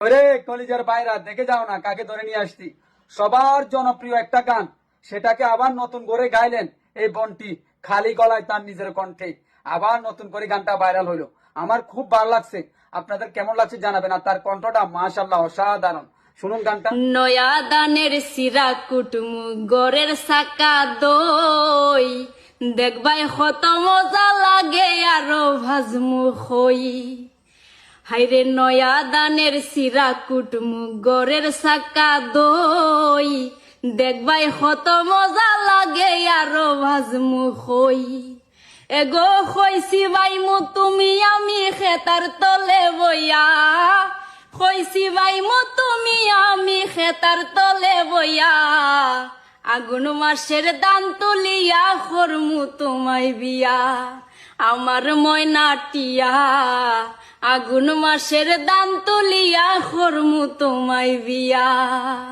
ওরে কলিজার বাইরা, দেখে যাও না কাকে ধরে নিয়ে আসছি। সবার জনপ্রিয় একটা গান, সেটাকে আবার নতুন করে গাইলেন এই বন্টি, খালি গলায় তার নিজের কণ্ঠে আবার নতুন করে গানটা ভাইরাল হইলো। আমার খুব ভালো লাগছে, আপনাদের কেমন লাগছে জানাবেন। আর তার কণ্ঠটা মাশাআল্লাহ অসাধারণ। শুনুন গানটা। নয়া দানের সিরা কুটুমু গরের সাকা দই, দেখবাই কত মজা লাগে আরো ভাজমু হই। হাইরে নয়া দানের সিরা কুটুমু গরের সাকা দই, দেখবাই কত মজা লাগে আরো ভাজমু হই। এগো হইছি বাইমু তুমি আমি খেতার তলে বইয়া, হইছি বাইমু তুমি আমি খেতার তলে বইয়া, আগুন মাসের দান তুলিয়া করমু তোমায় বিয়া, আমার ময়নাটিয়া, আগুন মাসের দান তুলিয়া করমু তোমায় বিয়া।